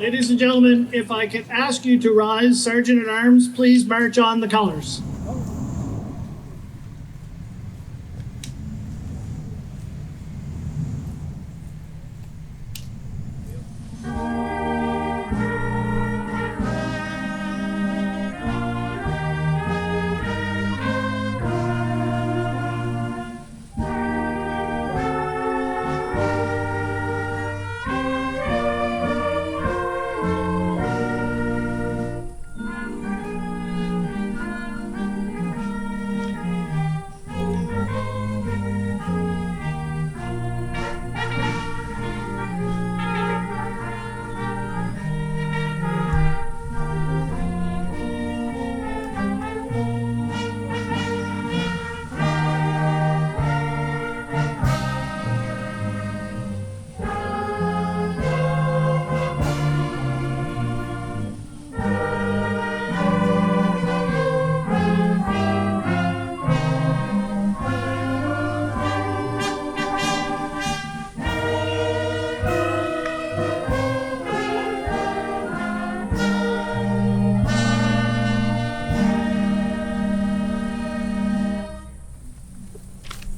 Ladies and gentlemen, if I could ask you to rise, Sergeant at Arms, please march on the colors.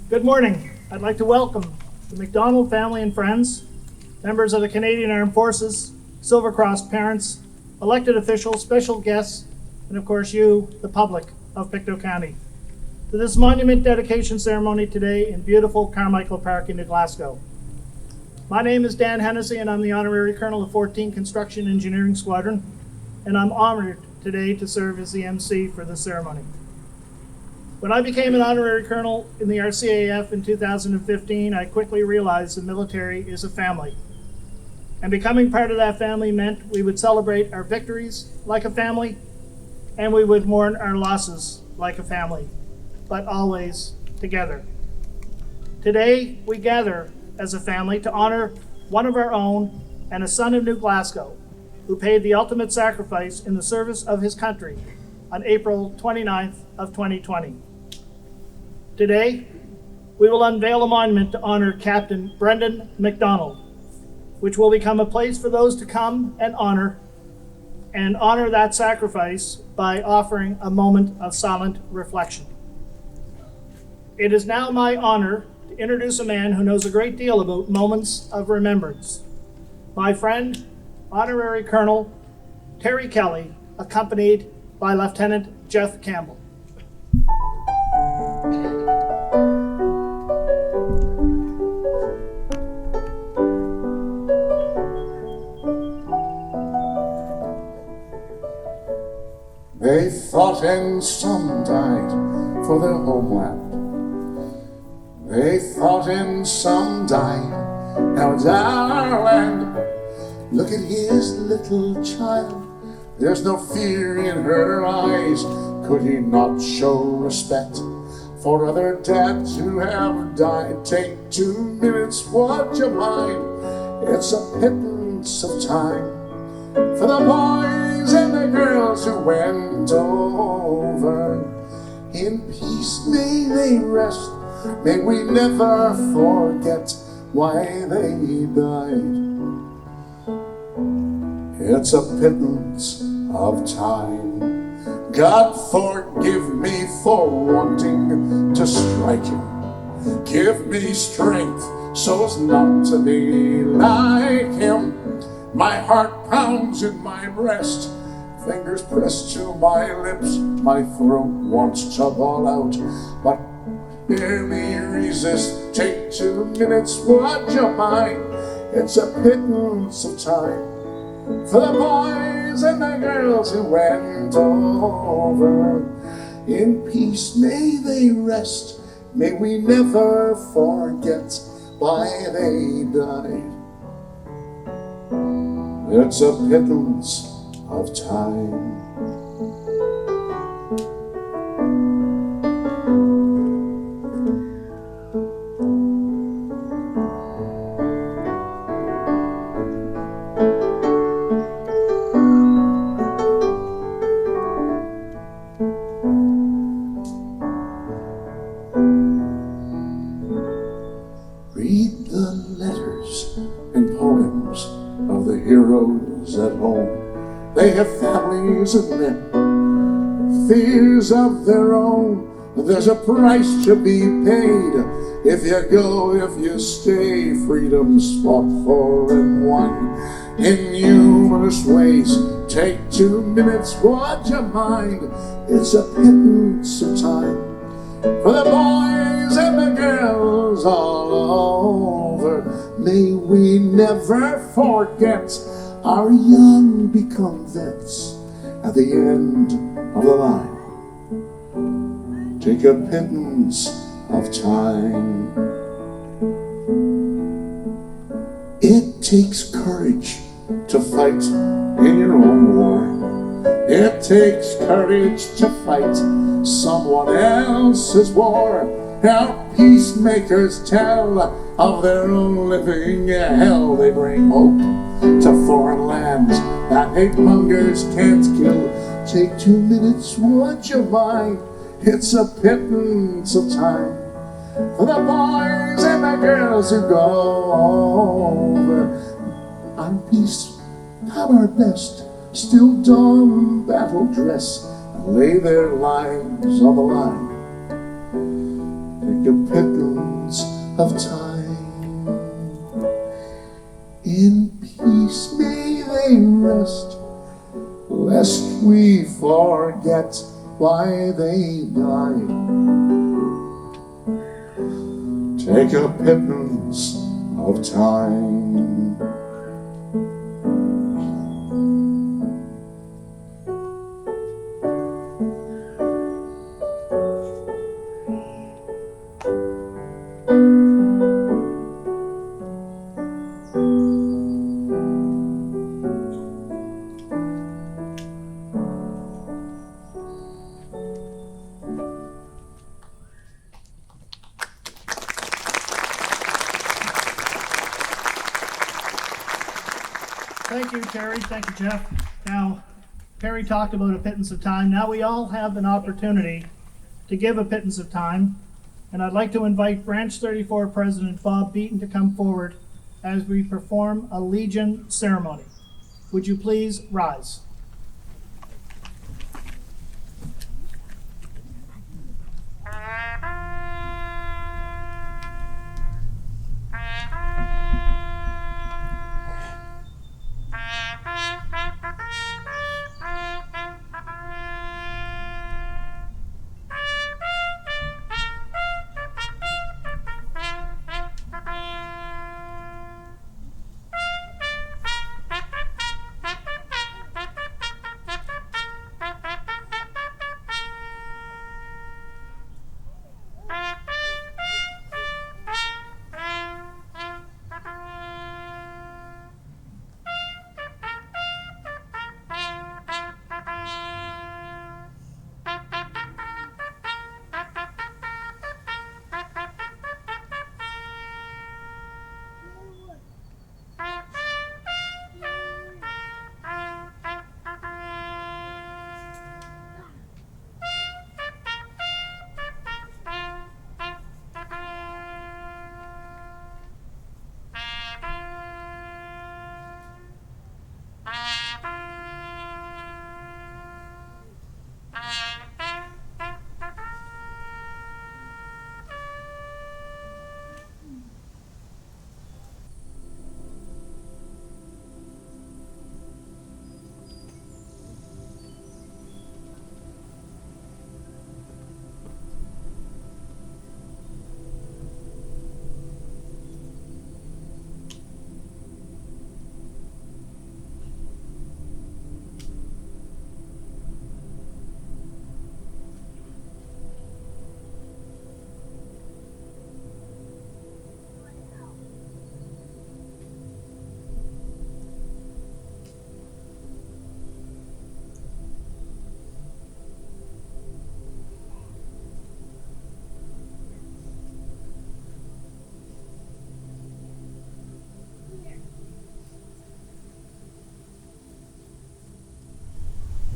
Good morning. I'd like to welcome the MacDonald family and friends, members of the Canadian Armed Forces, Silver Cross parents, elected officials, special guests, and of course you, the public of Pictou County, to this monument dedication ceremony today in beautiful Carmichael Park in Glasgow. My name is Dan Hennessy and I'm the Honorary Colonel of 14 Construction Engineering Squadron, and I'm honored today to serve as the MC for this ceremony. When I became an honorary colonel in the RCAF in 2015, I quickly realized the military is a family. And becoming part of that family meant we would celebrate our victories like a family, and we would mourn our losses like a family, but always together. Today, we gather as a family to honor one of our own and a son of New Glasgow, who paid the ultimate sacrifice in the service of his country on April 29th of 2020. Today, we will unveil a monument to honor Captain Brenden MacDonald, which will become a place for those to come and honor that sacrifice by offering a moment of silent reflection. It is now my honor to introduce a man who knows a great deal about moments of remembrance. My friend, Honorary Colonel Terry Kelly, accompanied by Lieutenant Jeff Campbell. They fought and some died for their homeland. They fought and some died. Now it's our land. Look at his little child. There's no fear in her eyes. Could he not show respect for other dads who have died? Take 2 minutes, would you mind? It's a pittance of time for the boys and the girls who went over. In peace may they rest. May we never forget why they died. It's a pittance of time. God forgive me for wanting to strike him. Give me strength so as not to be like him. My heart pounds in my breast, fingers pressed to my lips. My throat wants to bawl out, but barely resist. Take 2 minutes, would you mind? It's a pittance of time for the boys and the girls who went over. In peace may they rest. May we never forget why they died. It's a pittance of time. Read the letters and poems of the heroes others at home. They have families and men, fears of their own. There's a price to be paid. If you go, if you stay, freedom's fought for and won in numerous ways. Take 2 minutes, watch your mind. It's a pittance of time for the boys and the girls all over. May we never forget our young become vets at the end of the line. Take a pittance of time. It takes courage to fight in your own war. It takes courage to fight someone else's war. Our peacemakers tell of their own living hell. They bring hope to foreign lands that hate mongers can't kill. Take 2 minutes, watch your mind. It's a pittance of time for the boys and the girls who go over. On peace, have our best, still don battle dress and lay their lives on the line. Take a pittance of time. In peace may they rest, lest we forget why they died. Take a pittance of time. Thank you, Terry. Thank you, Jeff. Now, Terry talked about a pittance of time. Now we all have an opportunity to give a pittance of time. And I'd like to invite Branch 34 President Bob Beaton to come forward as we perform a Legion ceremony. Would you please rise?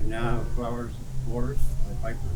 Now, Flowers of Wars by Piper.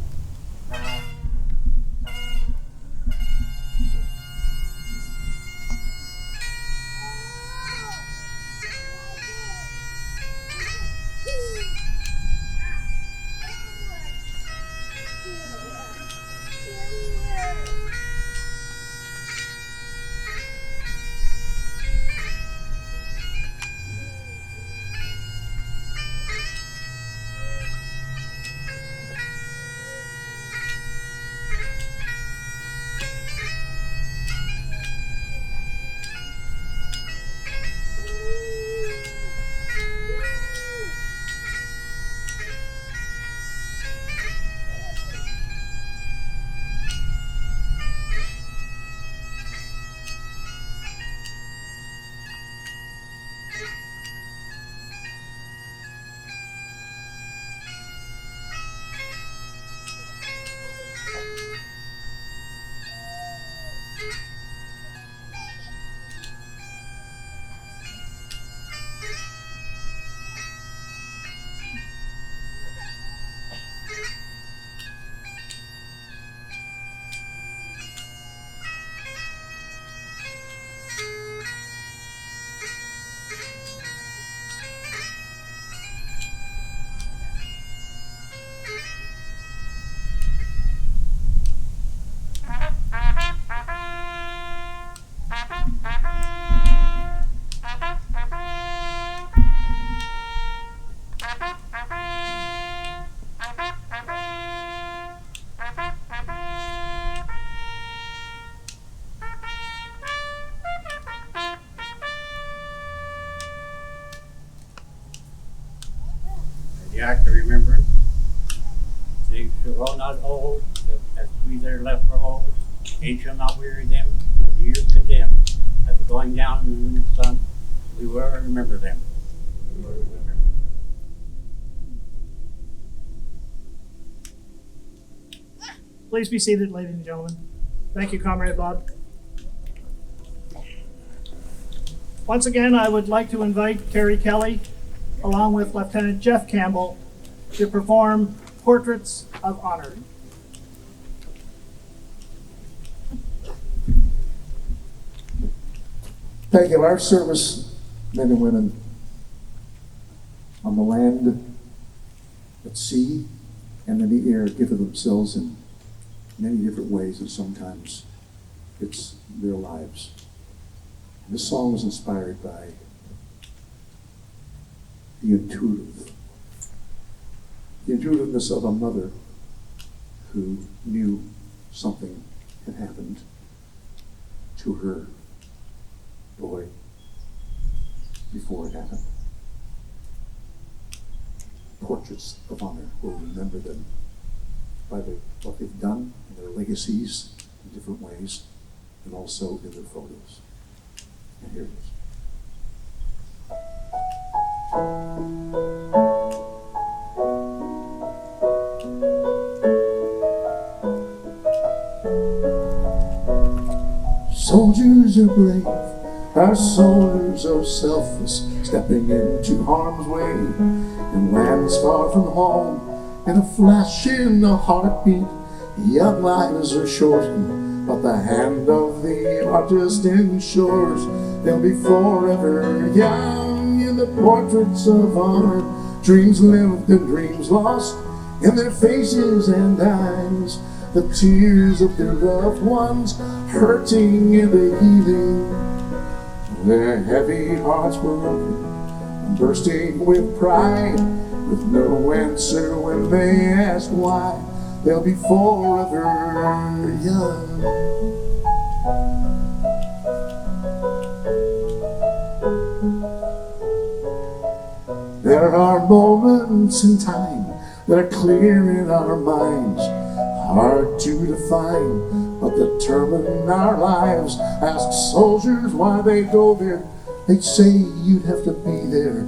the act of remembrance. They shall all not old, as we that are left from old. Age shall not weary them, nor the years condemn. As the going down in the sun, we will remember them. We will remember them. Please be seated, ladies and gentlemen. Thank you, Comrade Bob. Once again, I would like to invite Terry Kelly, along with Lieutenant Jeff Campbell, to perform Portraits of Honor. Thank you. Our service men and women on the land, at sea, and in the air give of themselves in many different ways, and sometimes it's their lives. This song was inspired by the intuitiveness of a mother who knew something had happened to her boy before it happened. Portraits of honor. We'll remember them by what they've done, and their legacies in different ways, and also in their photos. And here it is. Soldiers are brave, our soldiers are selfless, stepping into harm's way in lands far from home. In a flash, in a heartbeat, young lives are shortened, but the hand of the artist ensures they'll be forever young in the portraits of honor. Dreams lived and dreams lost in their faces and eyes. The tears of their loved ones hurting in the healing. Their heavy hearts broken and bursting with pride, with no answer when they ask why. They'll be forever young. There are moments in time that are clear in our minds, hard to define, but determine our lives. Ask soldiers why they go there. They'd say you'd have to be there.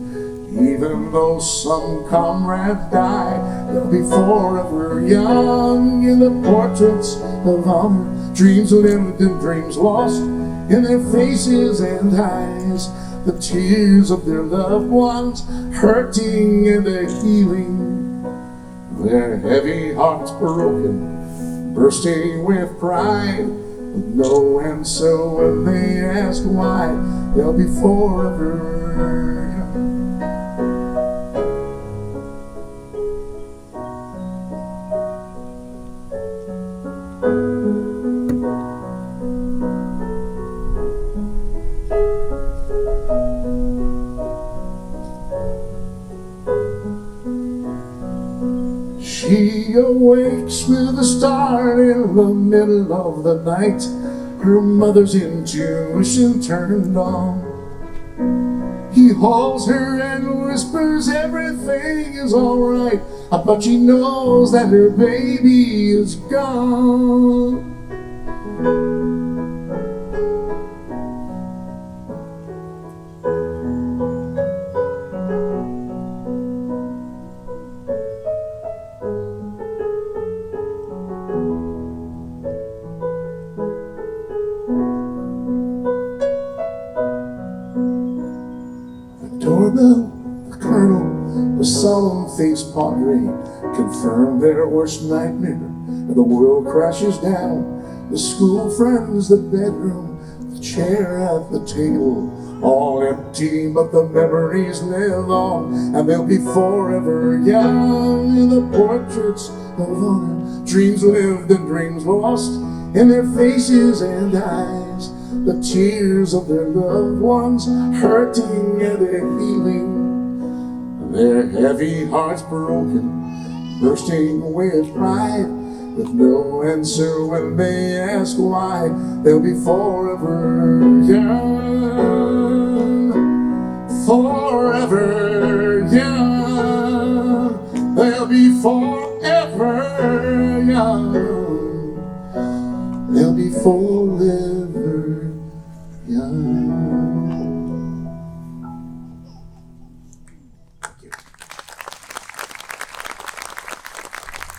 Even though some comrades die, they'll be forever young in the portraits of honor. Dreams lived and dreams lost in their faces and eyes. The tears of their loved ones hurting and their healing. Their heavy hearts broken, bursting with pride, with no answer when they ask why. They'll be forever young. She awakes with a start in the middle of the night. Her mother's intuition turned on. He holds her and whispers everything is alright, but she knows that her baby is gone. Doorbell, the colonel, the solemn-faced padre confirm their worst nightmare, and the world crashes down. The school friends, the bedroom, the chair at the table, all empty, but the memories live on, and they'll be forever young in the portraits of honor. Dreams lived and dreams lost in their faces and eyes. The tears of their loved ones hurting and their healing. Their heavy hearts broken, bursting with pride, with no answer when they ask why. They'll be forever young, forever young, forever young. Thank you.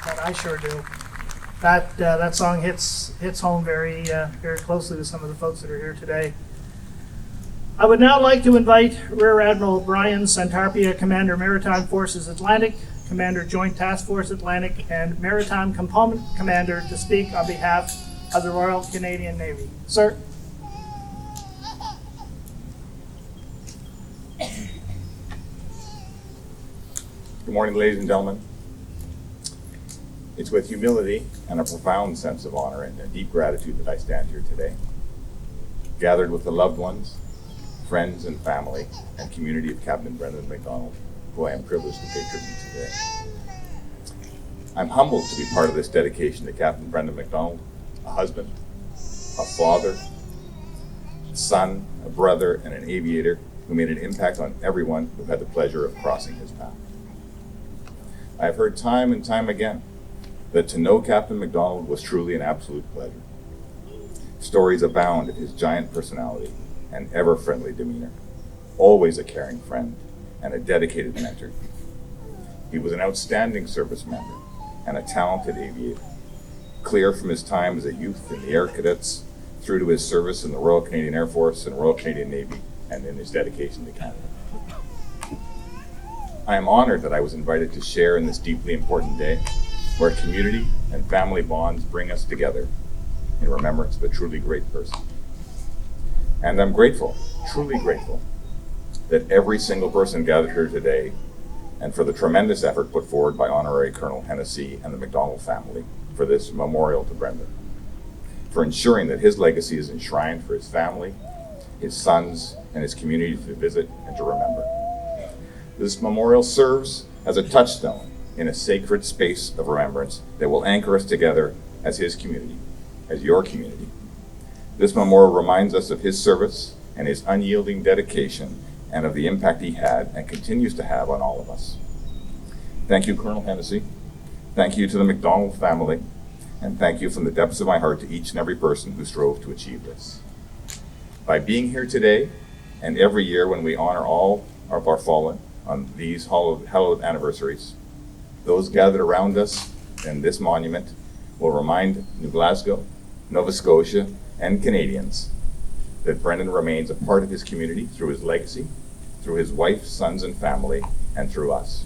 But I sure do. That song hits home very closely to some of the folks that are here today. I would now like to invite Rear Admiral Brian Santarpia, Commander Maritime Forces Atlantic, Commander Joint Task Force Atlantic, and Maritime Component Commander to speak on behalf of the Royal Canadian Navy. Sir. Good morning, ladies and gentlemen. It's with humility and a profound sense of honor and a deep gratitude that I stand here today, gathered with the loved ones, friends and family, and community of Captain Brenden MacDonald, who I am privileged to pay tribute to today. I'm humbled to be part of this dedication to Captain Brenden MacDonald, a husband, a father, a son, a brother, and an aviator who made an impact on everyone who had the pleasure of crossing his path. I have heard time and time again that to know Captain MacDonald was truly an absolute pleasure. Stories abound of his giant personality and ever-friendly demeanor, always a caring friend and a dedicated mentor. He was an outstanding service member and a talented aviator, clear from his time as a youth in the Air Cadets through to his service in the Royal Canadian Air Force and Royal Canadian Navy and in his dedication to Canada. I am honored that I was invited to share in this deeply important day where community and family bonds bring us together in remembrance of a truly great person. And I'm grateful, truly grateful, that every single person gathered here today and for the tremendous effort put forward by Honorary Colonel Hennessy and the MacDonald family for this memorial to Brenden, for ensuring that his legacy is enshrined for his family, his sons, and his community to visit and to remember. This memorial serves as a touchstone in a sacred space of remembrance that will anchor us together as his community, as your community. This memorial reminds us of his service and his unyielding dedication and of the impact he had and continues to have on all of us. Thank you, Colonel Hennessy. Thank you to the MacDonald family, and thank you from the depths of my heart to each and every person who strove to achieve this. By being here today and every year when we honor all of our fallen on these hallowed anniversaries, those gathered around us in this monument will remind New Glasgow, Nova Scotia, and Canadians that Brenden remains a part of his community through his legacy, through his wife, sons, and family, and through us.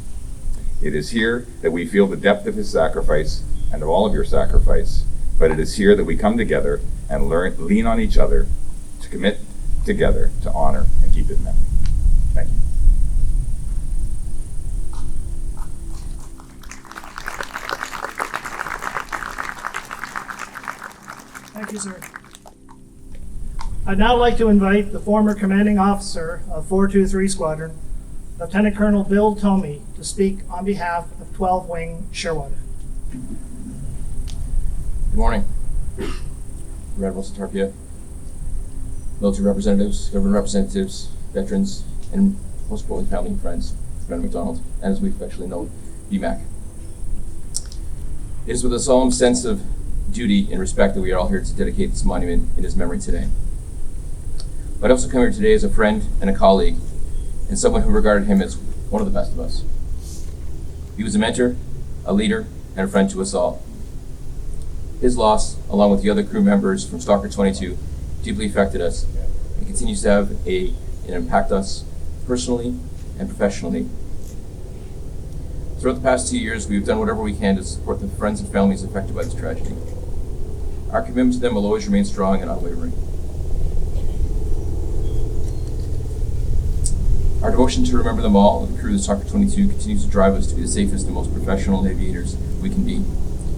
It is here that we feel the depth of his sacrifice and of all of your sacrifice, but it is here that we come together and lean on each other to commit together to honor and keep his memory. Thank you. Thank you, sir. I'd now like to invite the former commanding officer of 423 Squadron, Lieutenant Colonel Bill Tomey, to speak on behalf of 12 Wing Sherwood. Good morning. Rear Admiral Santarpia, military representatives, government representatives, veterans, and most importantly, family and friends, Brenden MacDonald, and as we affectionately know, BMAC. It is with a solemn sense of duty and respect that we are all here to dedicate this monument in his memory today. But I also come here today as a friend and a colleague, and someone who regarded him as one of the best of us. He was a mentor, a leader, and a friend to us all. His loss, along with the other crew members from Stalker 22, deeply affected us and continues to have an impact us personally and professionally. Throughout the past 2 years, we've done whatever we can to support the friends and families affected by this tragedy. Our commitment to them will always remain strong and unwavering. Our devotion to remember them all and the crew of Stalker 22 continues to drive us to be the safest and most professional aviators we can be,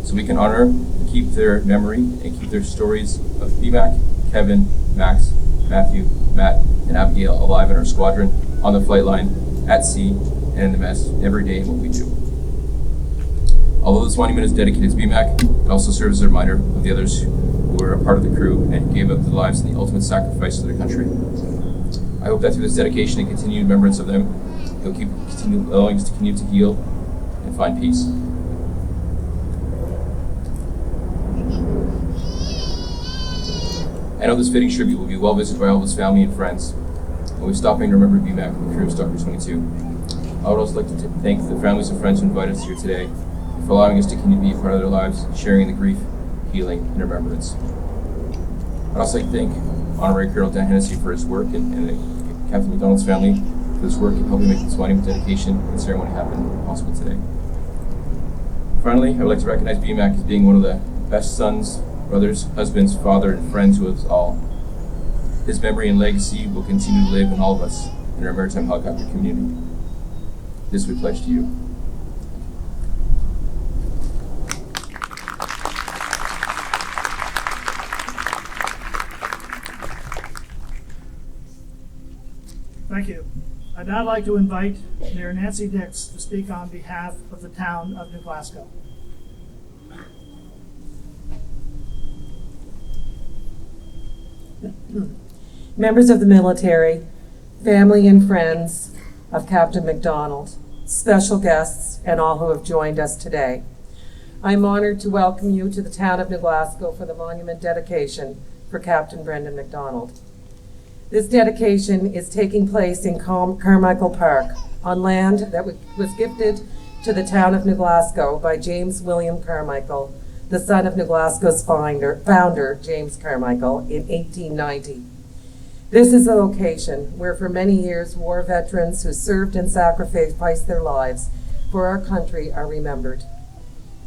so we can honor and keep their memory and keep their stories of BMAC, Kevin, Max, Matthew, Matt, and Abigail alive in our squadron, on the flight line, at sea, and in the mess, every day in what we do. Although this monument is dedicated to BMAC, it also serves as a reminder of the others who were a part of the crew and gave up their lives in the ultimate sacrifice for their country. I hope that through this dedication and continued remembrance of them, you'll allowing us to continue to heal and find peace. know this fitting tribute will be well visited by all of his family and friends. And we're stopping to remember BMAC and the crew of Stalker 22. I would also like to thank the families and friends who invited us here today for allowing us to continue to be a part of their lives, sharing in the grief, healing, and remembrance. I'd also like to thank Honorary Colonel Dan Hennessy for his work and Captain MacDonald's family for his work in helping make this monument dedication and ceremony happen possible today. Finally, I would like to recognize BMAC as being one of the best sons, brothers, husbands, father, and friends to us all. His memory and legacy will continue to live in all of us in our maritime helicopter community. This we pledge to you. Thank you. I'd now like to invite Mayor Nancy Dix to speak on behalf of the town of New Glasgow. Members of the military, family and friends of Captain MacDonald, special guests, and all who have joined us today. I'm honored to welcome you to the town of New Glasgow for the monument dedication for Captain Brenden MacDonald. This dedication is taking place in Carmichael Park on land that was gifted to the town of New Glasgow by James William Carmichael, the son of New Glasgow's founder James Carmichael, in 1890. This is a location where for many years war veterans who served and sacrificed their lives for our country are remembered.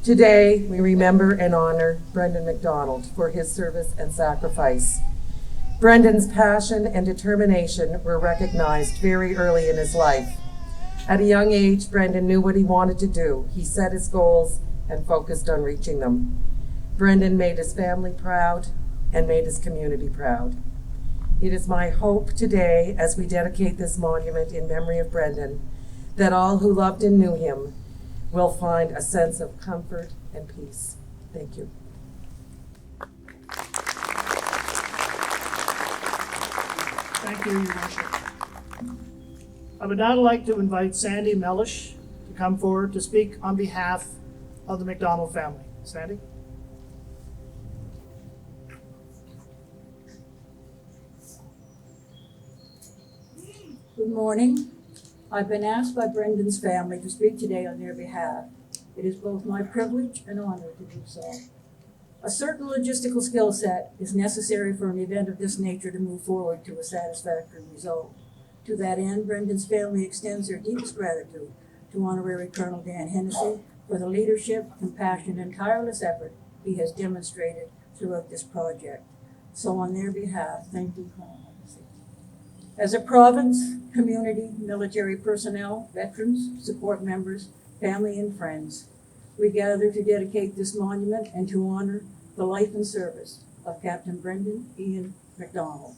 Today, we remember and honor Brenden MacDonald for his service and sacrifice. Brendan's passion and determination were recognized very early in his life. At a young age, Brenden knew what he wanted to do. He set his goals and focused on reaching them. Brenden made his family proud and made his community proud. It is my hope today, as we dedicate this monument in memory of Brenden, that all who loved and knew him will find a sense of comfort and peace. Thank you. Thank you, Your Worship. I would now like to invite Sandy Mellish to come forward to speak on behalf of the MacDonald family. Sandy? Good morning. I've been asked by Brendan's family to speak today on their behalf. It is both my privilege and honor to do so. A certain logistical skill set is necessary for an event of this nature to move forward to a satisfactory result. To that end, Brendan's family extends their deepest gratitude to Honorary Colonel Dan Hennessy for the leadership, compassion, and tireless effort he has demonstrated throughout this project. So on their behalf, thank you, Colonel Hennessy. As a province, community, military personnel, veterans, support members, family, and friends, we gather to dedicate this monument and to honor the life and service of Captain Brenden Ian MacDonald.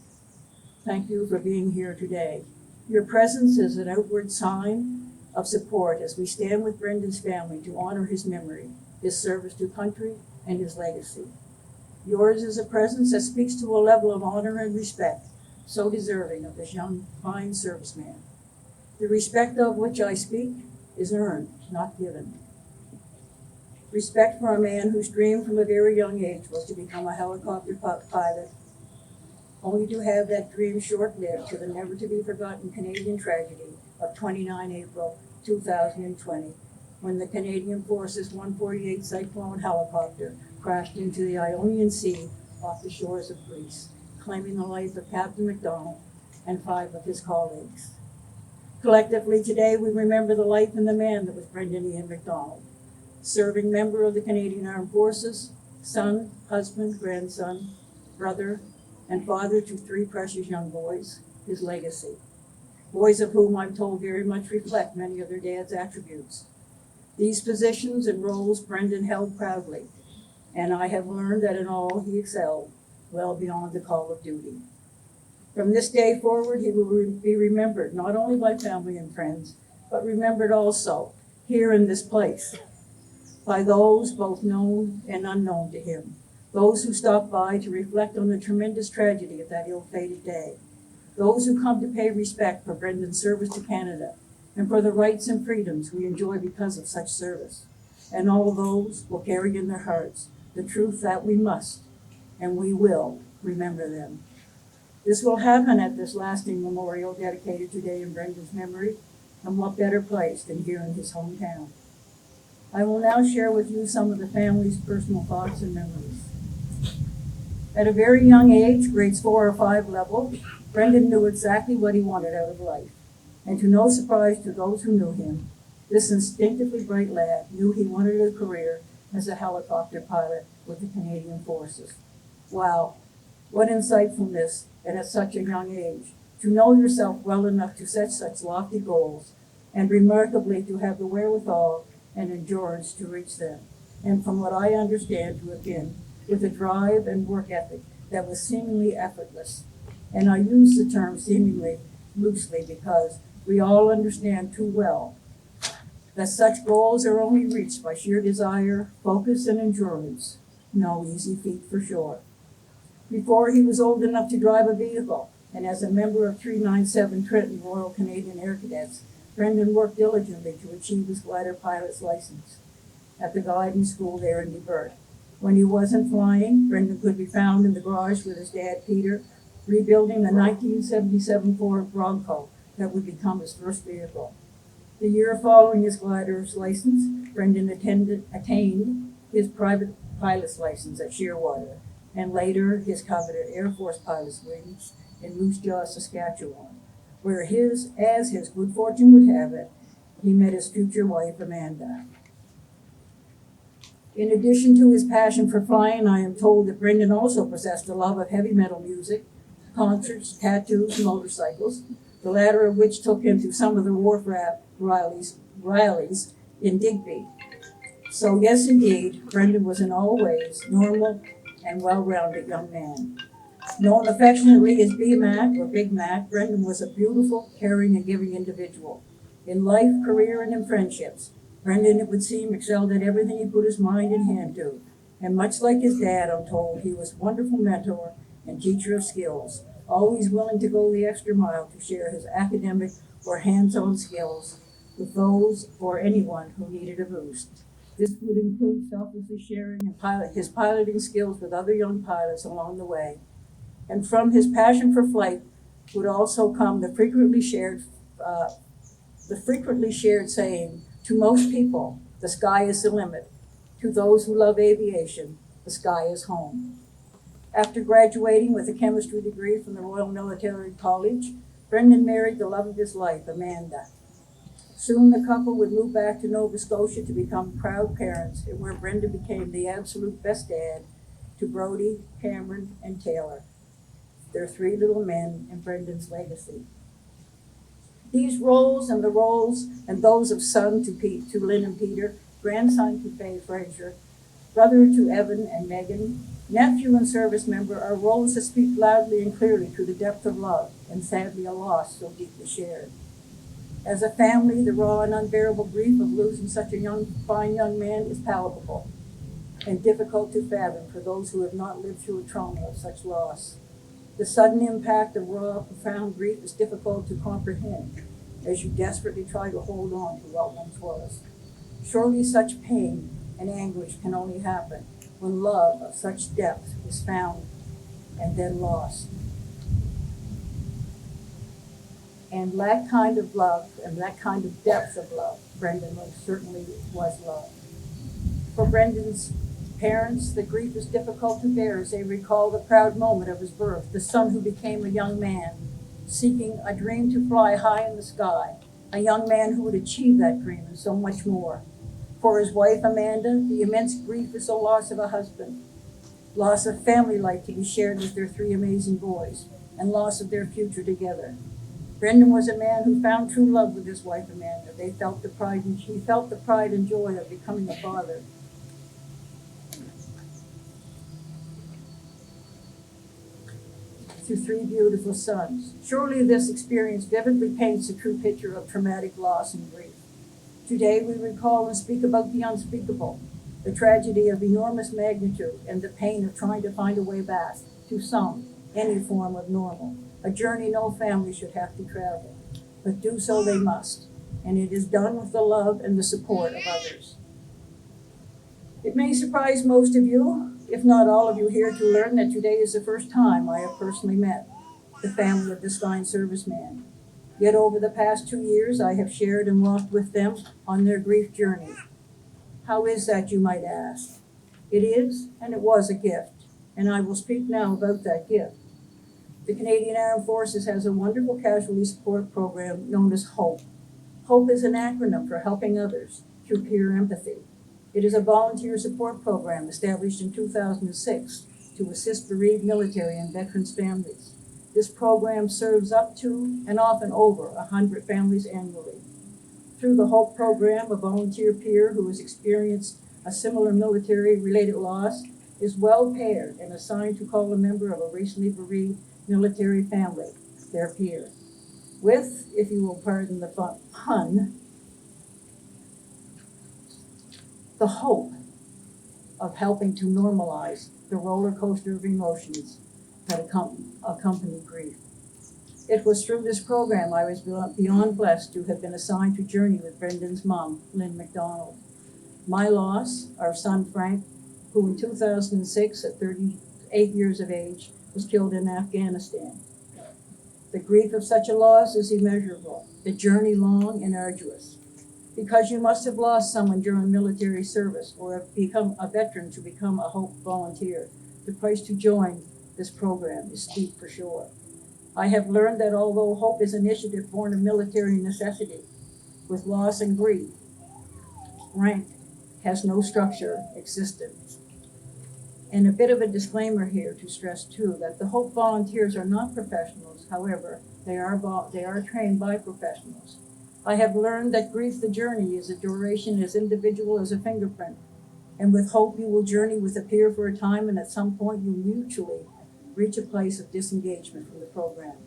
Thank you for being here today. Your presence is an outward sign of support as we stand with Brendan's family to honor his memory, his service to country, and his legacy. Yours is a presence that speaks to a level of honor and respect so deserving of this young, fine serviceman. The respect of which I speak is earned, not given. Respect for a man whose dream from a very young age was to become a helicopter pilot, only to have that dream short-lived to the never-to-be-forgotten Canadian tragedy of 29 April 2020, when the Canadian Forces 148 Cyclone helicopter crashed into the Ionian Sea off the shores of Greece, claiming the life of Captain MacDonald and 5 of his colleagues. Collectively today, we remember the life and the man that was Brenden Ian MacDonald, serving member of the Canadian Armed Forces, son, husband, grandson, brother, and father to 3 precious young boys, his legacy. Boys of whom I'm told very much reflect many of their dad's attributes. These positions and roles Brenden held proudly, and I have learned that in all he excelled, well beyond the call of duty. From this day forward, he will be remembered not only by family and friends, but remembered also here in this place by those both known and unknown to him, those who stopped by to reflect on the tremendous tragedy of that ill-fated day, those who come to pay respect for Brendan's service to Canada and for the rights and freedoms we enjoy because of such service, and all those will carry in their hearts the truth that we must and we will remember them. This will happen at this lasting memorial dedicated today in Brendan's memory, and what better place than here in his hometown. I will now share with you some of the family's personal thoughts and memories. At a very young age, grades 4 or 5 level, Brendan knew exactly what he wanted out of life. And to no surprise to those who knew him, this instinctively bright lad knew he wanted a career as a helicopter pilot with the Canadian Forces. Wow, what insightfulness, and at such a young age, to know yourself well enough to set such lofty goals, and remarkably to have the wherewithal and endurance to reach them. And from what I understand to have been, with a drive and work ethic that was seemingly effortless. And I use the term seemingly loosely because we all understand too well that such goals are only reached by sheer desire, focus, and endurance. No easy feat for sure. Before he was old enough to drive a vehicle, and as a member of 397 Trenton Royal Canadian Air Cadets, Brendan worked diligently to achieve his glider pilot's license at the gliding school there in Newburgh. When he wasn't flying, Brendan could be found in the garage with his dad, Peter, rebuilding the 1977 Ford Bronco that would become his first vehicle. The year following his glider's license, Brendan attained his private pilot's license at Shearwater, and later his coveted Air Force pilot's wings in Moose Jaw, Saskatchewan, where as his good fortune would have it, he met his future wife, Amanda. In addition to his passion for flying, I am told that Brendan also possessed a love of heavy metal music, concerts, tattoos, and motorcycles, the latter of which took him to some of the wharf rallies in Digby. So yes, indeed, Brendan was in all ways normal and well-rounded young man. Known affectionately as B-Mac or Big Mac, Brendan was a beautiful, caring, and giving individual. In life, career, and in friendships, Brendan, it would seem, excelled at everything he put his mind and hand to. And much like his dad, I'm told, he was a wonderful mentor and teacher of skills, always willing to go the extra mile to share his academic or hands-on skills with those or anyone who needed a boost. This would include selflessly sharing his piloting skills with other young pilots along the way. And from his passion for flight would also come the frequently shared saying, to most people, the sky is the limit. To those who love aviation, the sky is home. After graduating with a chemistry degree from the Royal Military College, Brendan married the love of his life, Amanda. Soon the couple would move back to Nova Scotia to become proud parents, and where Brendan became the absolute best dad to Brody, Cameron, and Taylor, their 3 little men in Brendan's legacy. These roles and those of son to Lynn and Peter, grandson to Faye Fraser, brother to Evan and Megan, nephew and service member are roles that speak loudly and clearly to the depth of love and sadly a loss so deeply shared. As a family, the raw and unbearable grief of losing such a fine young man is palpable and difficult to fathom for those who have not lived through a trauma of such loss. The sudden impact of raw, profound grief is difficult to comprehend as you desperately try to hold on to what once was. Surely such pain and anguish can only happen when love of such depth is found and then lost. And that kind of love and that kind of depth of love, Brendan most certainly was love. For Brendan's parents, the grief is difficult to bear as they recall the proud moment of his birth, the son who became a young man, seeking a dream to fly high in the sky, a young man who would achieve that dream and so much more. For his wife, Amanda, the immense grief is the loss of a husband, loss of family life to be shared with their 3 amazing boys, and loss of their future together. Brendan was a man who found true love with his wife, Amanda. He felt the pride and joy of becoming a father. To 3 beautiful sons. Surely this experience vividly paints a true picture of traumatic loss and grief. Today we recall and speak about the unspeakable, the tragedy of enormous magnitude, and the pain of trying to find a way back to any form of normal, a journey no family should have to travel, but do so they must, and it is done with the love and the support of others. It may surprise most of you, if not all of you here, to learn that today is the first time I have personally met the family of this fine serviceman. Yet over the past 2 years, I have shared and walked with them on their grief journey. How is that, you might ask? It is, and it was a gift, and I will speak now about that gift. The Canadian Armed Forces has a wonderful casualty support program known as HOPE. HOPE is an acronym for Helping Others Through Peer Empathy. It is a volunteer support program established in 2006 to assist bereaved military and veterans' families. This program serves up to and often over 100 families annually. Through the HOPE program, a volunteer peer who has experienced a similar military-related loss is well paired and assigned to call a member of a recently bereaved military family, their peer, with, if you will pardon the pun, the hope of helping to normalize the roller coaster of emotions that accompany grief. It was through this program I was beyond blessed to have been assigned to journey with Brendan's mom, Lynn MacDonald. My loss, our son Frank, who in 2006, at 38 years of age, was killed in Afghanistan. The grief of such a loss is immeasurable, the journey long and arduous. Because you must have lost someone during military service or have become a veteran to become a HOPE volunteer, the price to join this program is steep for sure. I have learned that although HOPE is an initiative born of military necessity, with loss and grief, rank has no structure existent. And a bit of a disclaimer here to stress too, that the HOPE volunteers are not professionals. However, they are trained by professionals. I have learned that grief, the journey, is a duration as individual as a fingerprint. And with HOPE, you will journey with a peer for a time, and at some point you mutually reach a place of disengagement from the program.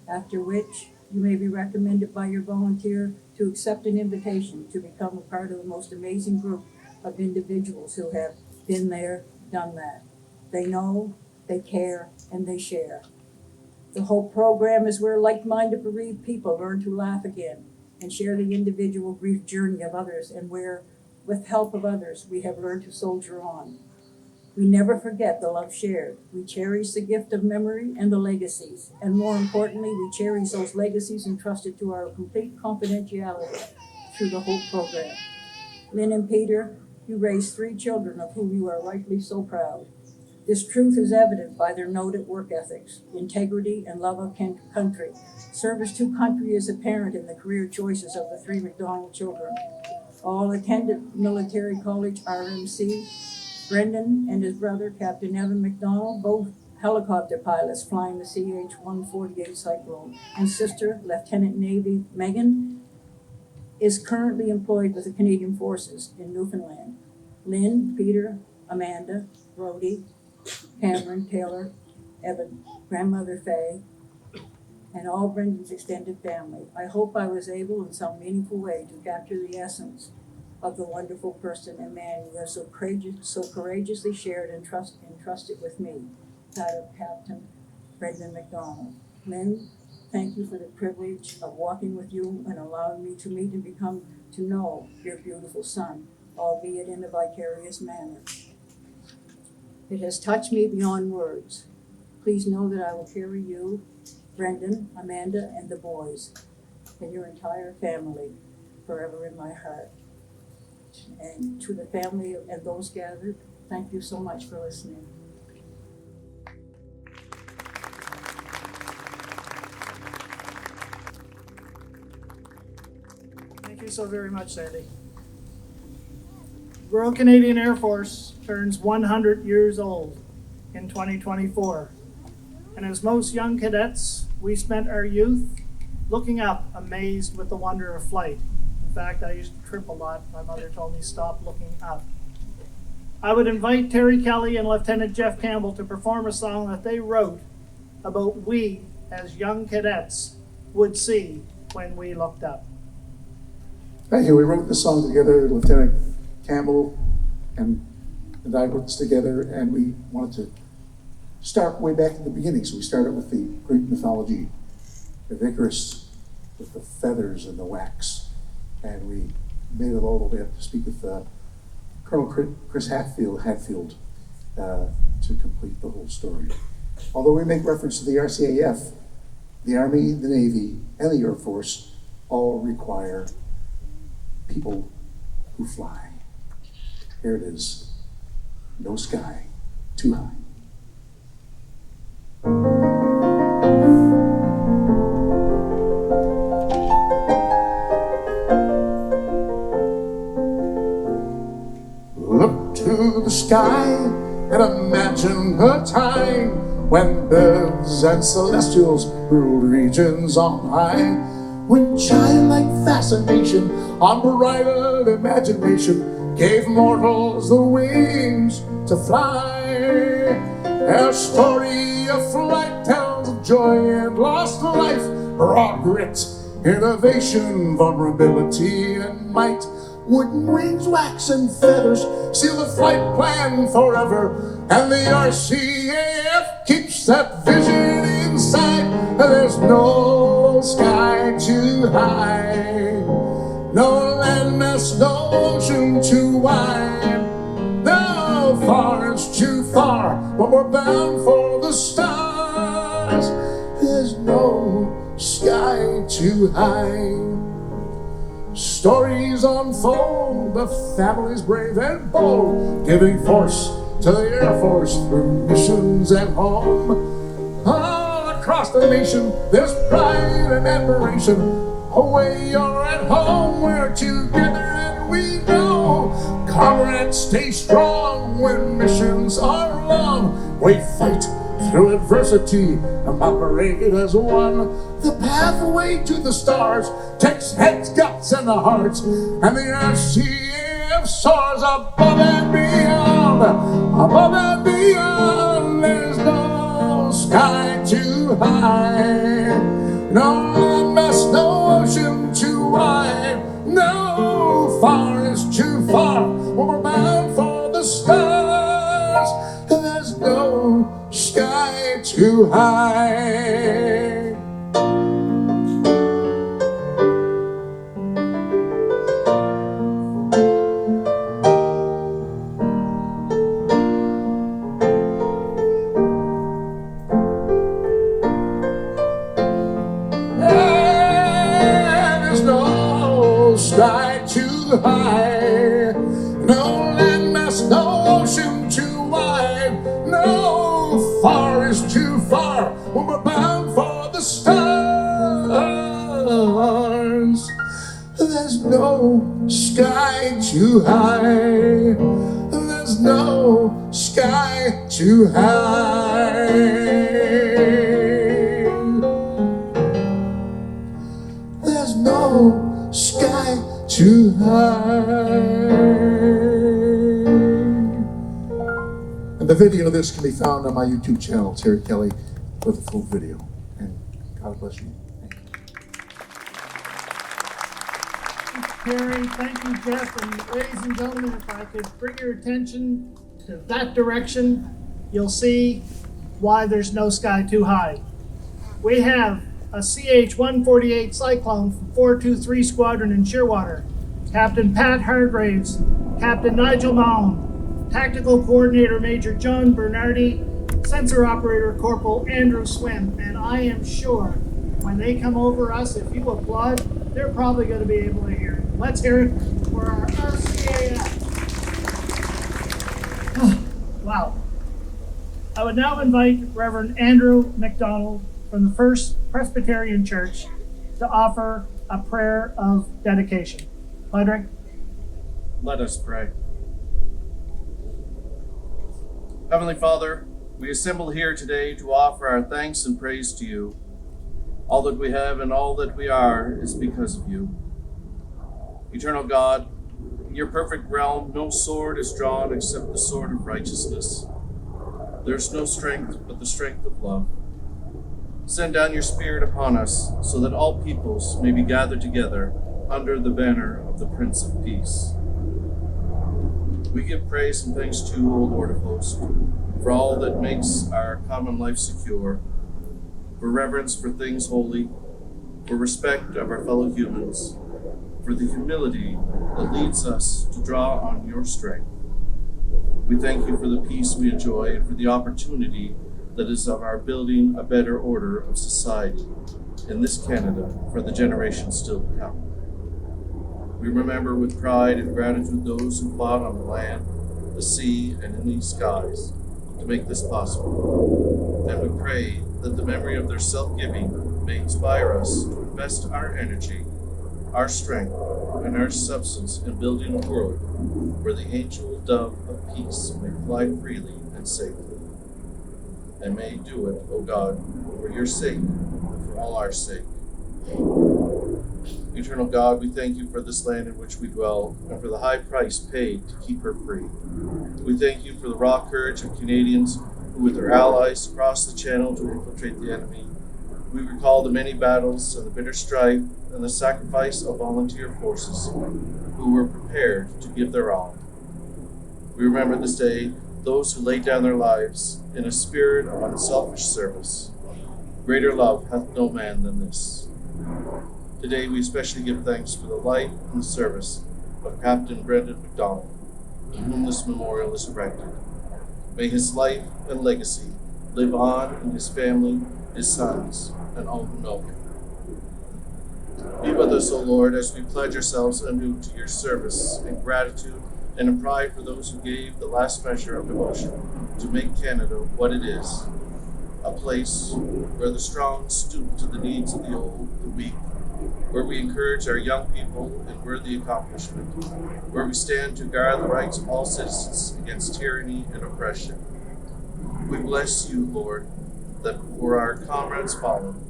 After which, you may be recommended by your volunteer to accept an invitation to become a part of the most amazing group of individuals who have been there, done that. They know, they care, and they share. The HOPE program is where like-minded bereaved people learn to laugh again and share the individual grief journey of others, and where, with help of others, we have learned to soldier on. We never forget the love shared. We cherish the gift of memory and the legacies. And more importantly, we cherish those legacies entrusted to our complete confidentiality through the HOPE program. Lynn and Peter, you raised 3 children of whom you are rightly so proud. This truth is evident by their noted work ethics, integrity, and love of country. Service to country is apparent in the career choices of the 3 MacDonald children. All attended military college RMC. Brenden and his brother, Captain Evan MacDonald, both helicopter pilots flying the CH-148 Cyclone, and sister, Lieutenant Navy Megan, is currently employed with the Canadian Forces in Newfoundland. Lynn, Peter, Amanda, Brody, Cameron, Taylor, Evan, grandmother Faye, and all Brendan's extended family. I hope I was able in some meaningful way to capture the essence of the wonderful person and man you have so courageously shared and entrusted with me, that of Captain Brenden MacDonald. Lynn, thank you for the privilege of walking with you and allowing me to meet and become to know your beautiful son, albeit in a vicarious manner. It has touched me beyond words. Please know that I will carry you, Brenden, Amanda, and the boys, and your entire family forever in my heart. And to the family and those gathered, thank you so much for listening. Thank you so very much, Sandy. Royal Canadian Air Force turns 100 years old in 2024. And as most young cadets, we spent our youth looking up, amazed with the wonder of flight. In fact, I used to trip a lot. My mother told me stop looking up. I would invite Terry Kelly and Lieutenant Jeff Campbell to perform a song that they wrote about we, as young cadets, would see when we looked up. Thank you. We wrote this song together, Lieutenant Campbell and I wrote this together, and we wanted to start way back in the beginning. So we started with the Greek mythology, the Icarus with the feathers and the wax. And we made it all the way up to speak with Colonel Chris Hatfield. to complete the whole story. Although we make reference to the RCAF, the Army, the Navy, and the Air Force all require people who fly. Here it is. No sky too high. Look to the sky and imagine a time when birds and celestials ruled regions on high, when childlike fascination, unbridled imagination gave mortals the wings to fly. A story of flight tells of joy and lost life, raw grit, innovation, vulnerability, and might. Wooden wings, wax, and feathers seal the flight plan forever, and the RCAF keeps that vision inside. There's no sky too high, no landmass, no ocean too wide, no forest too far when we're bound for the stars. There's no sky too high. Stories unfold of families brave and bold, giving force to the Air Force through missions at home. All across the nation, there's pride and admiration. Away you're at home, we're together and we know. Comrades, stay strong when missions are long. We fight through adversity and operate as one. The pathway to the stars takes heads, guts, and the hearts, and the RCAF soars above and beyond. Above and beyond, there's no sky too high, no landmass, no ocean too wide, no forest too far when we're bound for the stars. There's no sky too high. Sky too high, no landmass, no ocean too wide, no forest too far when we're bound for the stars. There's no sky too high, there's no sky too high. There's no sky too high. And the video of this can be found on my YouTube channel, Terry Kelly, with the full video. And God bless you. Terry, thank you, Jeff, and ladies and gentlemen, if I could bring your attention to that direction, you'll see why there's no sky too high. We have a CH-148 Cyclone from 423 Squadron in Shearwater, Captain Pat Hargraves, Captain Nigel Mound, Tactical Coordinator Major John Bernardi, Sensor Operator Corporal Andrew Swim, and I am sure when they come over us, if you applaud, they're probably going to be able to hear it. Let's hear it for our RCAF. Wow. I would now invite Reverend Andrew MacDonald from the First Presbyterian Church to offer a prayer of dedication. Padre? Let us pray. Heavenly Father, we assemble here today to offer our thanks and praise to you. All that we have and all that we are is because of you. Eternal God, in your perfect realm, no sword is drawn except the sword of righteousness. There is no strength but the strength of love. Send down your Spirit upon us, so that all peoples may be gathered together under the banner of the Prince of Peace. We give praise and thanks to you, O Lord of hosts, for all that makes our common life secure, for reverence for things holy, for respect of our fellow humans, for the humility that leads us to draw on your strength. We thank you for the peace we enjoy and for the opportunity that is of our building a better order of society in this Canada for the generations still to come. We remember with pride and gratitude those who fought on the land, the sea, and in these skies to make this possible. And we pray that the memory of their self-giving may inspire us to invest our energy, our strength, and our substance in building a world where the angel dove of peace may fly freely and safely. And may do it, O God, for your sake and for all our sake. Eternal God, we thank you for this land in which we dwell and for the high price paid to keep her free. We thank you for the raw courage of Canadians who, with their allies, crossed the channel to infiltrate the enemy. We recall the many battles and the bitter strife and the sacrifice of volunteer forces who were prepared to give their all. We remember this day those who laid down their lives in a spirit of unselfish service. Greater love hath no man than this. Today we especially give thanks for the life and the service of Captain Brenden MacDonald, in whom this memorial is erected. May his life and legacy live on in his family, his sons, and all who know him. Be with us, O Lord, as we pledge ourselves anew to your service in gratitude and in pride for those who gave the last measure of devotion to make Canada what it is, a place where the strong stoop to the needs of the old, the weak, where we encourage our young people in worthy accomplishment, where we stand to guard the rights of all citizens against tyranny and oppression. We bless you, Lord, that for our comrades fallen,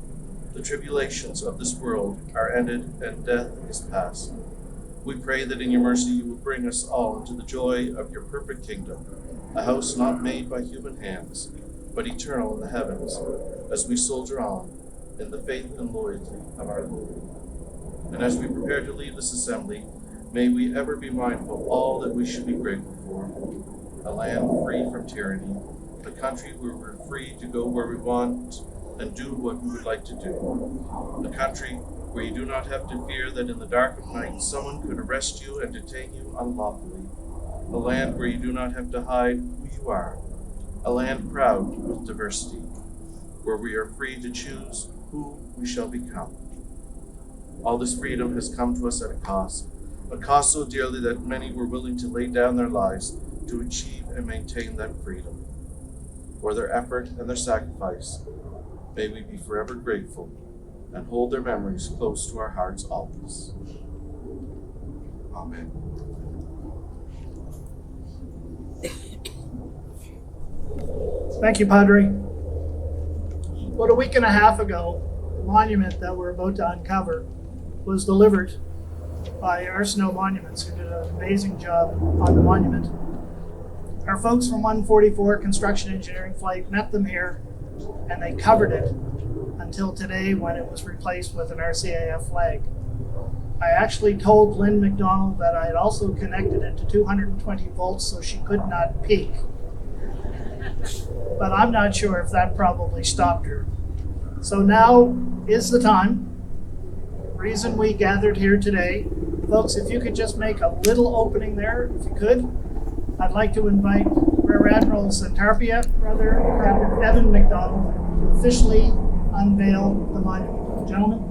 the tribulations of this world are ended and death is past. We pray that in your mercy you will bring us all into the joy of your perfect kingdom, a house not made by human hands, but eternal in the heavens, as we soldier on in the faith and loyalty of our Lord. And as we prepare to leave this assembly, may we ever be mindful of all that we should be grateful for. A land free from tyranny, a country where we're free to go where we want and do what we would like to do. A country where you do not have to fear that in the dark of night someone could arrest you and detain you unlawfully. A land where you do not have to hide who you are. A land proud with diversity, where we are free to choose who we shall become. All this freedom has come to us at a cost so dearly that many were willing to lay down their lives to achieve and maintain that freedom. For their effort and their sacrifice, may we be forever grateful and hold their memories close to our hearts always. Amen. Thank you, Padre. About a week and a half ago, the monument that we're about to uncover was delivered by Arsenault Monuments, who did an amazing job on the monument. Our folks from 144 Construction Engineering Flight met them here, and they covered it until today when it was replaced with an RCAF flag. I actually told Lynn MacDonald that I had also connected it to 220 volts so she could not peek. But I'm not sure if that probably stopped her. So now is the time. Reason we gathered here today. Folks, if you could just make a little opening there, if you could. I'd like to invite Rear Admiral Santarpia, Brother Captain Evan MacDonald, to officially unveil the monument. Gentlemen.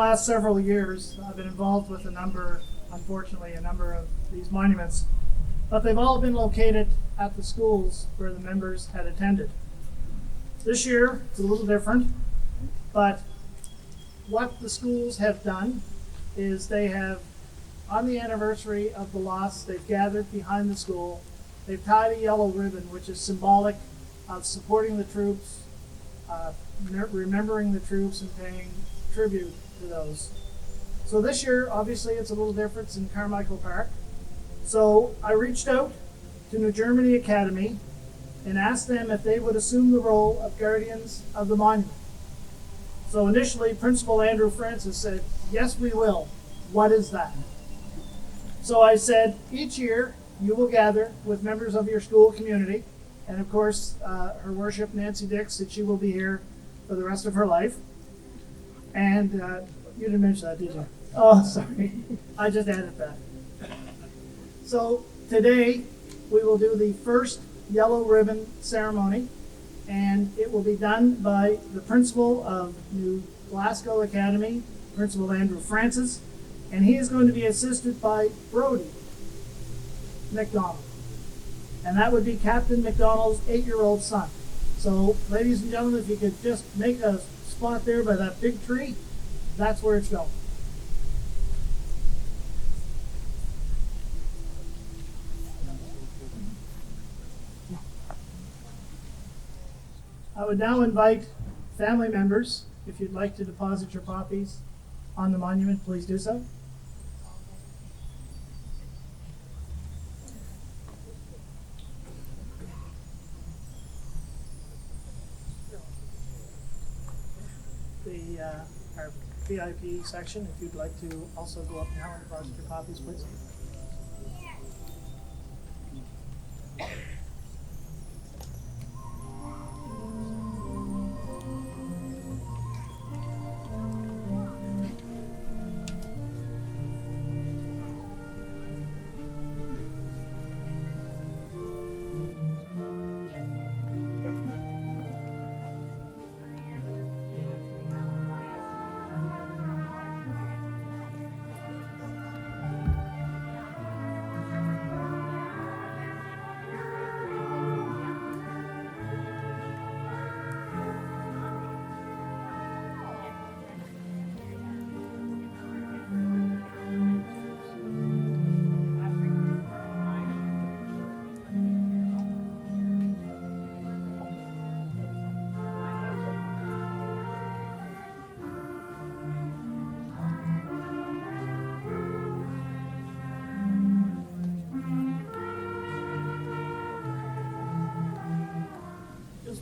last several years, I've been involved with unfortunately, a number of these monuments, but they've all been located at the schools where the members had attended. This year, it's a little different, but what the schools have done is they have, on the anniversary of the loss, they've gathered behind the school. They've tied a yellow ribbon, which is symbolic of supporting the troops, remembering the troops, and paying tribute to those. So this year, obviously, it's a little different. It's in Carmichael Park. So I reached out to New Germany Academy and asked them if they would assume the role of guardians of the monument. So initially, Principal Andrew Francis said, yes, we will. What is that? So I said, each year you will gather with members of your school community, and of course, Her Worship Nancy Dix said she will be here for the rest of her life. And you didn't mention that, did you? Oh, sorry. I just added that. So today we will do the first yellow ribbon ceremony, and it will be done by the principal of New Glasgow Academy, Principal Andrew Francis, and he is going to be assisted by Brenden MacDonald. And that would be Captain MacDonald's 8-year-old son. So, ladies and gentlemen, if you could just make a spot there by that big tree, that's where it's going. I would now invite family members, if you'd like to deposit your poppies on the monument, please do so. Our VIP section, if you'd like to also go up now and deposit your poppies, please.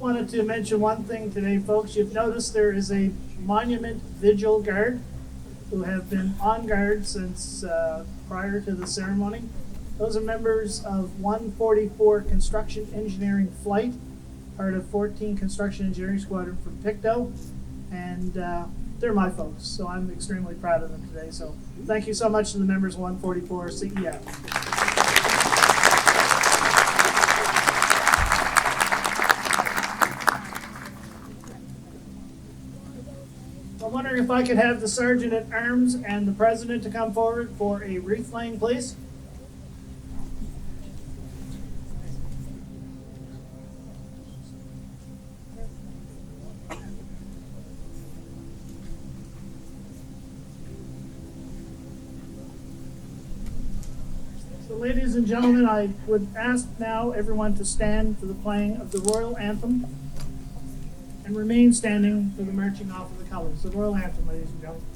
Wanted to mention one thing today, folks. You've noticed there is a monument vigil guard who have been on guard since prior to the ceremony. Those are members of 144 Construction Engineering Flight, part of 14 Construction Engineering Squadron from Pictou, and they're my folks, so I'm extremely proud of them today. So thank you so much to the members of 144 CEF. I'm wondering if I could have the Sergeant at Arms and the President to come forward for a wreath laying, please. So, ladies and gentlemen, I would ask now everyone to stand for the playing of the Royal Anthem and remain standing for the marching off of the colors. The Royal Anthem, ladies and gentlemen.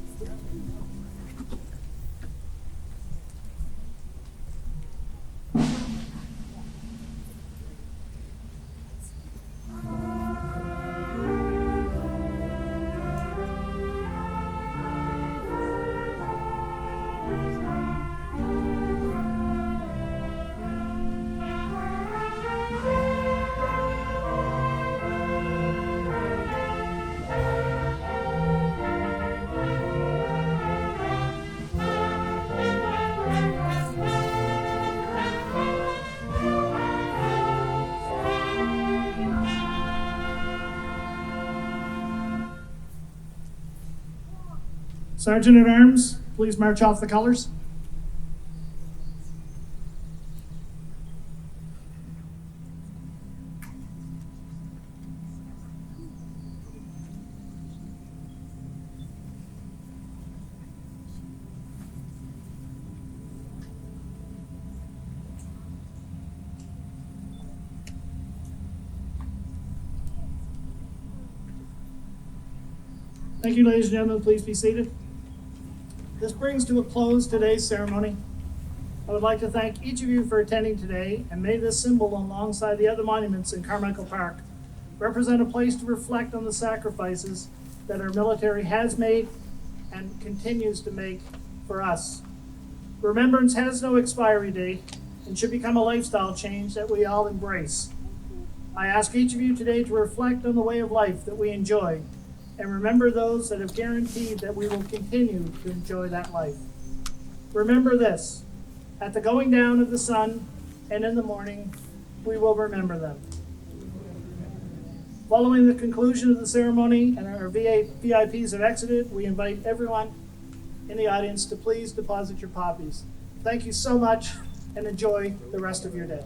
Sergeant at Arms, please march off the colors. Thank you, ladies and gentlemen. Please be seated. This brings to a close today's ceremony. I would like to thank each of you for attending today, and may this symbol, alongside the other monuments in Carmichael Park, represent a place to reflect on the sacrifices that our military has made and continues to make for us. Remembrance has no expiry date and should become a lifestyle change that we all embrace. I ask each of you today to reflect on the way of life that we enjoy and remember those that have guaranteed that we will continue to enjoy that life. Remember this: at the going down of the sun and in the morning, we will remember them. Following the conclusion of the ceremony and our VIPs have exited, we invite everyone in the audience to please deposit your poppies. Thank you so much and enjoy the rest of your day.